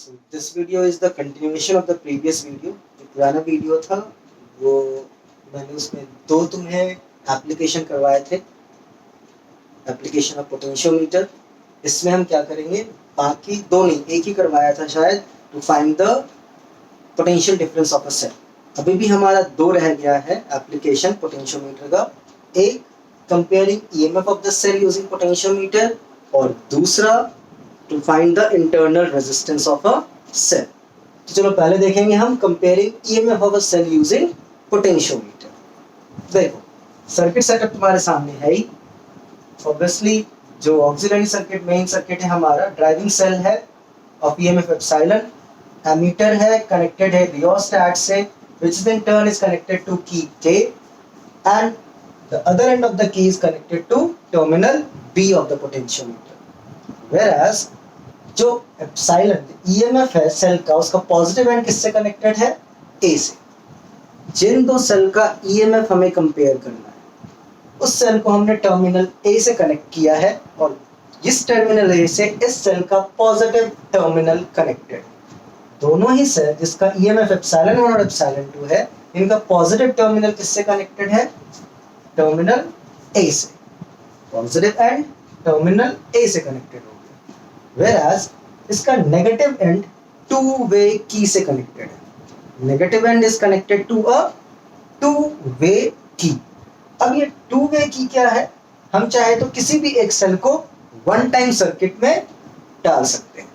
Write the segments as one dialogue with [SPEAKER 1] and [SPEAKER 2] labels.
[SPEAKER 1] So this video is the continuation of the previous video. जो पुराना video था वो मैंने उसमें दो तुम्हें एप्लीकेशन करवाए थे, एप्लीकेशन ऑफ पोटेंशियोमीटर। इसमें हम क्या करेंगे, बाकी दो नहीं एक ही करवाया था शायद, to find the potential difference of a cell. अभी भी हमारा दो रह गया है एप्लीकेशन पोटेंशियोमीटर का, एक comparing EMF of the cell using potentiometer और दूसरा to find the internal resistance of a cell. तो चलो पहले देखेंगे हम comparing EMF of a cell using potentiometer. देखो सर्किट सेटअप तुम्हारे सामने है ही, ऑब्वियसली जो ऑक्सिलरी सर्किट मेन सर्किट है हमारा, ड्राइविंग सेल है ऑफ ईएमएफ एप्सिलॉन, एमीटर है कनेक्टेड है रियोस्टैट से which in turn is connected to key K and the other end of the key is connected to terminal B of the potentiometer. Whereas जो epsilon EMF है cell का, उसका positive and किससे connected है, ए से। जिन दो cell का EMF हमें कंपेयर करना है, उस सेल को हमने टर्मिनल ए से कनेक्ट किया है और इस टर्मिनल ए से इस सेल का पॉजिटिव टर्मिनल कनेक्टेड। दोनों ही सेल जिसका ईएमएफ एप्सिलॉन 1 और एप्सिलॉन 2 है, इनका पॉजिटिव टर्मिनल किससे कनेक्टेड है, टर्मिनल ए से। पॉजिटिव एंड टर्मिनल ए से कनेक्टेड हो गया। वेराज इसका नेगेटिव एंड टू वे की से कनेक्टेड है। Negative end is connected to a two way key. अब ये टू वे की क्या है, हम चाहे तो किसी भी एक सेल को वन टाइम सर्किट में डाल सकते हैं।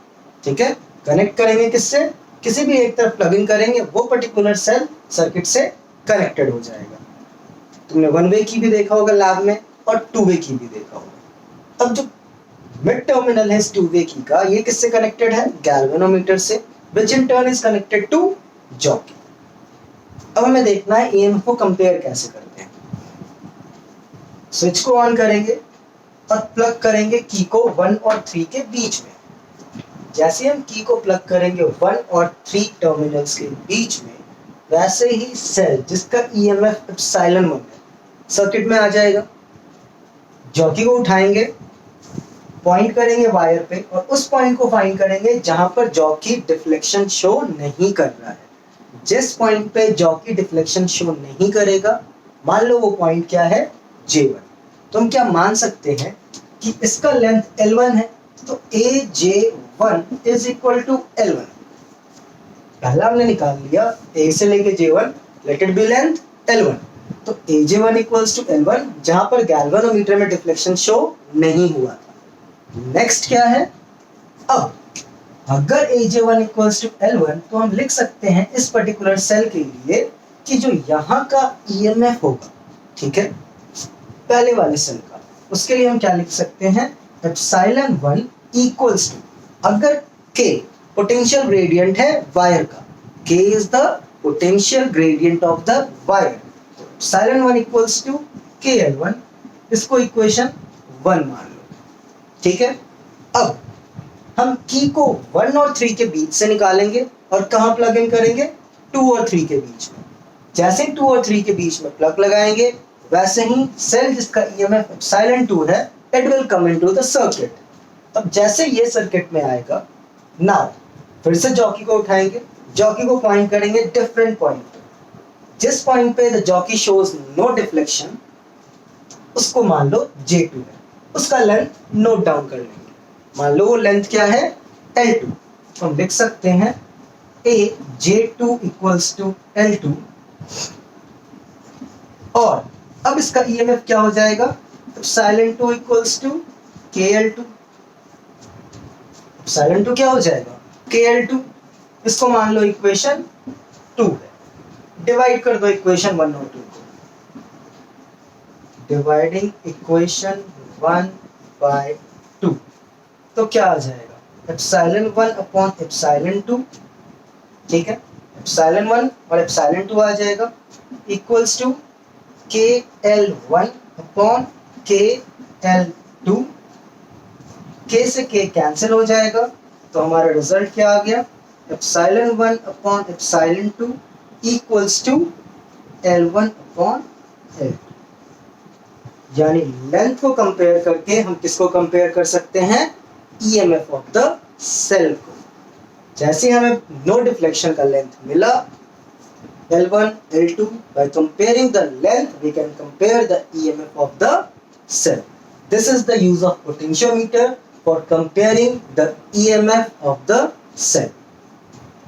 [SPEAKER 1] ठीक है, कनेक्ट करेंगे किससे, किसी भी एक तरफ प्लग इन करेंगे, वो पर्टिकुलर सेल सर्किट से कनेक्टेड हो जाएगा। तुमने वन वे की भी देखा होगा लैब में और टू वे की भी देखा होगा। अब जो मिड टर्मिनल है इस टू वे की का, ये किससे कनेक्टेड है, गैल्वेनोमीटर से, which in turn is connected to jockey. अब हमें देखना है ईएमएफ को कंपेयर कैसे करते हैं। स्विच को ऑन करेंगे और प्लग करेंगे की को 1 और 3 के बीच में। जैसे हम की को प्लग करेंगे 1 और 3 टर्मिनल्स के बीच में, वैसे ही सेल जिसका ईएमएफ एप्सिलॉन 1 है सर्किट में आ जाएगा। जॉकी को उठाएंगे, पॉइंट करेंगे वायर पे और उस पॉइंट को फाइंड करेंगे जहां पर जॉकी डिफ्लेक्शन शो नहीं कर रहा है। जिस पॉइंट पे जॉकी डिफ्लेक्शन शो नहीं करेगा, मान लो वो पॉइंट क्या है, J1। तो हम क्या मान सकते हैं कि इसका लेंथ L1 है, तो AJ1 is equal to L1। पहला हमने निकाल लिया A से लेके J1, late it B length L1, तो AJ1 इक्वल्स टू L1 जहां पर गैल्वेनोमीटर में डिफ्लेक्शन शो नहीं हुआ था। नेक्स्ट क्या है, अब अगर AJ1 इक्वल्स टू L1 तो हम लिख सकते हैं इस पर्टिकुलर सेल के लिए कि जो यहाँ का ईएमएफ होगा, ठीक है, पहले वाले सेल का, उसके लिए हम क्या लिख सकते हैं, एप्सिलॉन 1 इक्वल्स टू, अगर K पोटेंशियल ग्रेडियंट है वायर का, K is the potential gradient of the wire, epsilon 1 equals to KL1, इसको इक्वेशन 1 मान लो। ठीक है, अब हम की को 1 और 3 के बीच से निकालेंगे और कहां प्लग इन करेंगे, 2 और 3 के बीच में। जैसे 2 और 3 के बीच में प्लग लगाएंगे, वैसे ही सेल जिसका ईएमएफ एप्सिलॉन 2 है, it will come into the circuit. अब जैसे ये सर्किट में आएगा, नाउ फिर से जॉकी को उठाएंगे, जॉकी को पॉइंट करेंगे डिफरेंट पॉइंट पे। जिस पॉइंट पे the jockey shows no deflection, उसको मान लो J2 है, उसका लेंथ नोट डाउन कर लेंगे। मान लो वो लेंथ क्या है, L2। तो हम लिख सकते हैं AJ2 इक्वल्स टू L2, और अब इसका ईएमएफ क्या हो जाएगा, epsilon 2 equals to KL2। Epsilon 2 क्या हो जाएगा, KL2। इसको मान लो इक्वेशन 2 है। डिवाइड कर दो इक्वेशन 1 और 2 को। डिवाइडिंग इक्वेशन 1 बाय 2, तो क्या आ जाएगा, एप्सिलॉन 1 अपॉन एप्सिलॉन 2। ठीक है, एप्सिलॉन 1 और एप्सिलॉन 2 आ जाएगा equals to KL1 upon KL2। K से K कैंसिल हो जाएगा, तो हमारा रिजल्ट क्या आ गया, epsilon 1 upon epsilon 2 equals to L1 upon L2। यानी लेंथ को कंपेयर करके हम किसको कंपेयर कर सकते हैं, ईएमएफ ऑफ द सेल को। जैसे हमें नो डिफ्लेक्शन का लेंथ मिला L1, L2, by comparing the length, we can compare the EMF of the cell. This is the use of potentiometer for comparing the EMF of the cell.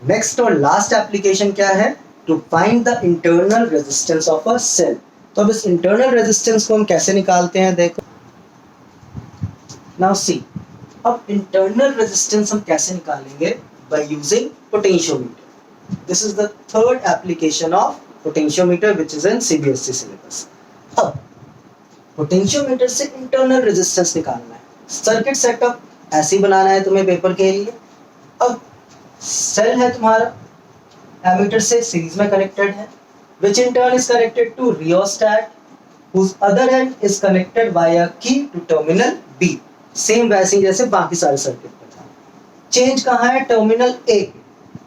[SPEAKER 1] Next और last application क्या है? To find the internal resistance of a cell. तो अब इस internal resistance को हम कैसे निकालते हैं देखो. Now see, अब internal resistance हम कैसे निकालेंगे? By using potentiometer. This is the third application of potentiometer which is in CBSE syllabus. अब potentiometer से internal resistance निकालना है. सर्किट सेटअप ऐसे ही बनाना है तुम्हें पेपर के लिए. अब सेल है तुम्हारा, एमीटर से सीरीज में कनेक्टेड है, which in turn is connected to rheostat whose other end is connected via key to terminal B. Same वैसे ही जैसे बाकी सारे सर्किट में था. चेंज कहाँ है? Terminal A.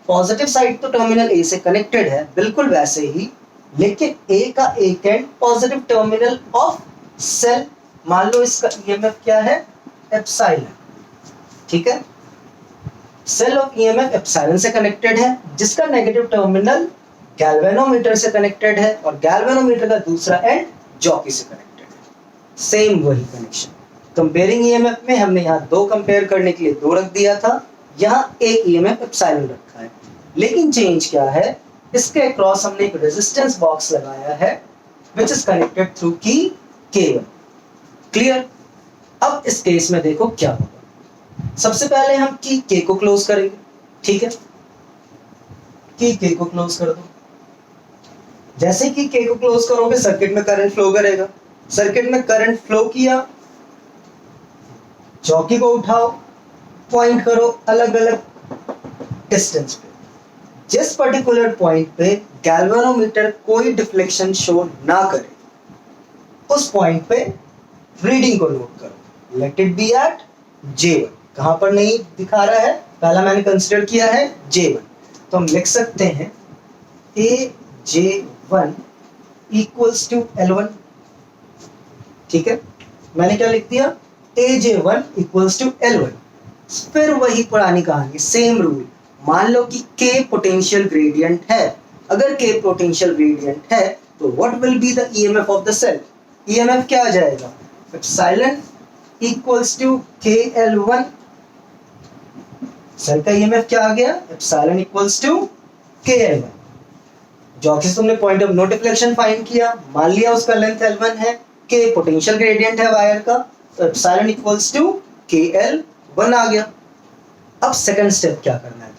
[SPEAKER 1] पॉजिटिव साइड तो टर्मिनल ए से कनेक्टेड है बिल्कुल वैसे ही, लेकिन ए का एक end positive terminal of cell. मान लो इसका ईएमएफ क्या है? एप्सिलॉन. ठीक है, सेल ऑफ ईएमएफ एप्सिलॉन से कनेक्टेड है, जिसका नेगेटिव टर्मिनल गैल्वेनोमीटर से कनेक्टेड है और गैल्वेनोमीटर का दूसरा एंड जॉकी से कनेक्टेड है. सेम वही कनेक्शन. कंपेयरिंग ईएमएफ में हमने यहाँ दो कंपेयर करने के लिए दो रख दिया था, यहाँ एक ईएमएफ एप्सिलॉन रखा है. लेकिन चेंज क्या है? इसके अक्रॉस हमने एक रेजिस्टेंस बॉक्स लगाया है which is connected through key K1. Clear? अब इस केस में देखो क्या होगा. सबसे पहले हम की K को क्लोज करेंगे. ठीक है, की K को क्लोज कर दो. जैसे कि K को क्लोज करोगे सर्किट में करंट फ्लो करेगा. सर्किट में करंट फ्लो किया, चौकी को उठाओ, पॉइंट करो अलग अलग डिस्टेंस पे. जिस पर्टिकुलर पॉइंट पे गैल्वेनोमीटर कोई डिफ्लेक्शन शो ना करे, उस पॉइंट पे रीडिंग को नोट करो. Let it be at J1. कहां पर नहीं दिखा रहा है? पहला मैंने कंसीडर किया है J1. तो हम लिख सकते हैं AJ1 इक्वल्स टू L1. ठीक है, मैंने क्या लिख दिया? AJ1 equals to L1. फिर वही पुरानी कहानी, सेम रूल. मान लो कि K पोटेंशियल ग्रेडियंट है. अगर K पोटेंशियल ग्रेडियंट है तो what will be the EMF of the cell? EMF क्या आ जाएगा? Epsilon equals to KL1. Cell का ईएमएफ क्या आ गया? Epsilon equals to KL1. Jockey से तुमने point of no deflection find किया, मान लिया उसका लेंथ L1 है, K पोटेंशियल ग्रेडियंट है वायर का, तो एप्सिलॉन इक्वल्स टू KL1 आ गया. अब सेकंड स्टेप क्या करना है?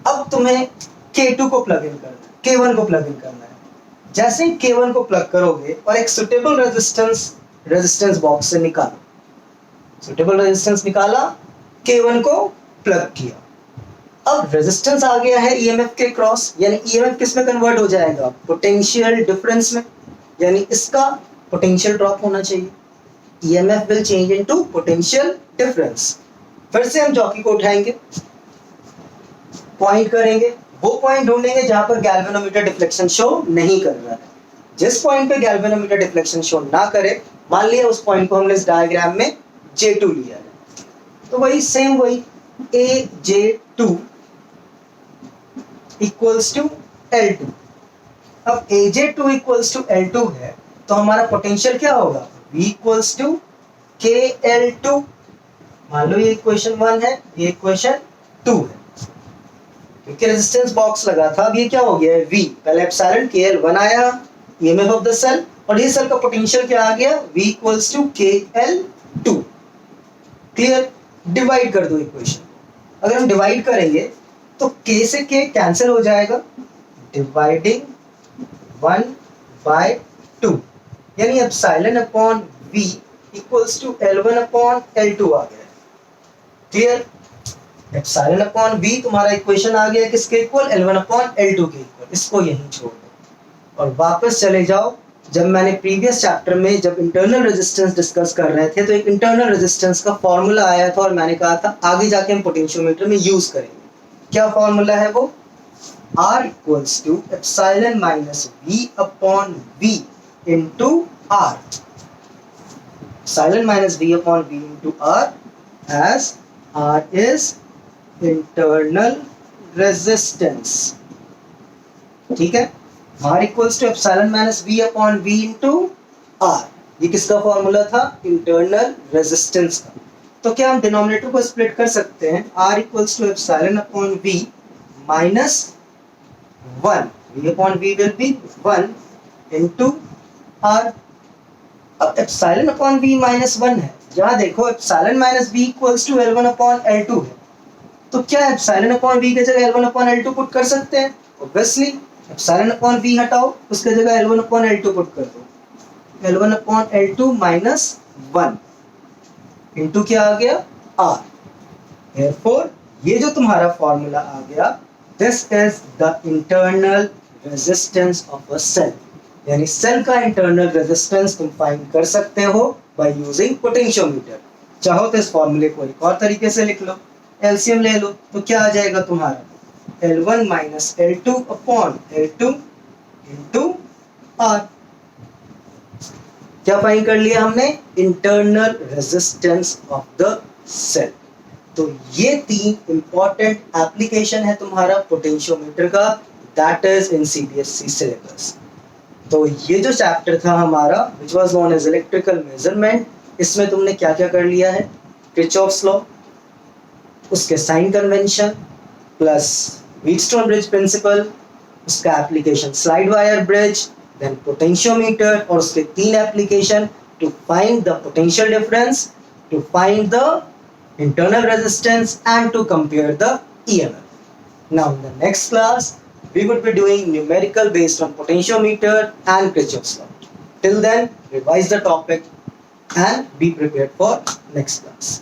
[SPEAKER 1] अब तुम्हें K2 को प्लग इन करना है, K1 को प्लग इन करना है. जैसे ही K1 को प्लग करोगे और एक सुटेबल रेजिस्टेंस बॉक्स से निकालो, सुटेबल रेजिस्टेंस निकाला, K1 को प्लग किया. अब रेजिस्टेंस आ गया है ईएमएफ के क्रॉस, यानी ईएमएफ किस में कन्वर्ट हो जाएगा? पोटेंशियल डिफरेंस में, यानी इसका पोटेंशियल ड्रॉप होना चाहिए. EMF will change into potential difference. फिर से हम जॉकी को उठाएंगे, पॉइंट करेंगे, वो पॉइंट ढूंढेंगे जहां पर गैल्वेनोमीटर डिफ्लेक्शन शो नहीं कर रहा है. जिस पॉइंट पे गैल्वेनोमीटर डिफ्लेक्शन शो ना करे, मान लिया उस पॉइंट को हमने इस डायग्राम में J2 लिया है, तो वही सेम वही AJ2 इक्वल्स टू L2. अब AJ2 इक्वल्स टू L2 है तो हमारा पोटेंशियल क्या होगा? V equals to KL2. मान लो ये इक्वेशन 1 है, ये इक्वेशन 2 है, क्योंकि रेजिस्टेंस बॉक्स लगा था. अब ये क्या हो गया है? V. पहले एप्सिलॉन KL1 आया, ईएमएफ ऑफ द सेल, और ये सेल का पोटेंशियल क्या आ गया? V equals to KL2. Clear? Divide कर दो इक्वेशन. अगर हम डिवाइड करेंगे तो K से K कैंसिल हो जाएगा, डिवाइडिंग 1/2, यानी epsilon upon V equals to L1 upon L2 आ गया. क्लियर? एप्सिलॉन अपॉन V तुम्हारा इक्वेशन आ गया किसके इक्वल? L1 अपॉन L2 के इक्वल. इसको यहीं छोड़ दो और वापस चले जाओ. जब मैंने प्रीवियस चैप्टर में जब इंटरनल रेजिस्टेंस डिस्कस कर रहे थे तो एक इंटरनल रेजिस्टेंस का फॉर्मूला आया था और मैंने कहा था आगे जाके हम पोटेंशियोमीटर में यूज करेंगे. क्या फॉर्मूला है वो? R equals to epsilon minus V upon V into R. Epsilon minus V upon V into R, as R is internal resistance, ठीक है। R equals to epsilon minus V upon V into R। ये किसका formula था? Internal resistance का। तो क्या हम denominator को स्प्लिट कर सकते हैं? R equals to epsilon upon V minus 1, V upon V will be 1 into R। अब एप्सिलॉन अपॉन V माइनस 1 है, यहाँ देखो epsilon minus V equals to L1 upon L2 है, तो क्या एप्सिलॉन अपॉन V की जगह L1 अपॉन L2 पुट कर सकते हैं? ऑब्वियसली एप्सिलॉन अपॉन V हटाओ, उसके जगह L1 अपॉन L2 पुट कर दो। L1 upon L2 minus 1 into क्या आ गया? R। Therefore ये जो तुम्हारा फॉर्मूला आ गया, this is the internal resistance of a cell, यानी सेल का इंटरनल रेजिस्टेंस तुम फाइंड कर सकते हो बाय यूजिंग पोटेंशियोमीटर। चाहो तो इस फॉर्मूले को एक और तरीके से लिख लो, एलसीएम ले लो, तो क्या आ जाएगा तुम्हारा? L1 minus L2 upon L2 into R। क्या फाइंड कर लिया हमने? Internal resistance of the cell. तो ये 3 इंपॉर्टेंट एप्लीकेशन है तुम्हारा पोटेंशियोमीटर का, that is in CBSE syllabus. तो ये जो चैप्टर था हमारा which was known as electrical measurement, इसमें तुमने क्या क्या कर लिया है? किरचॉफ्स लॉ, उसके sign convention plus Wheatstone bridge principle, उसका application slide wire bridge, then potentiometer और उसके 3 application to find the potential difference, to find the internal resistance and to compare the EMF. Now in the next class we would be doing numerical based on potentiometer and Kirchhoff's law. Till then revise the topic and be prepared for next class.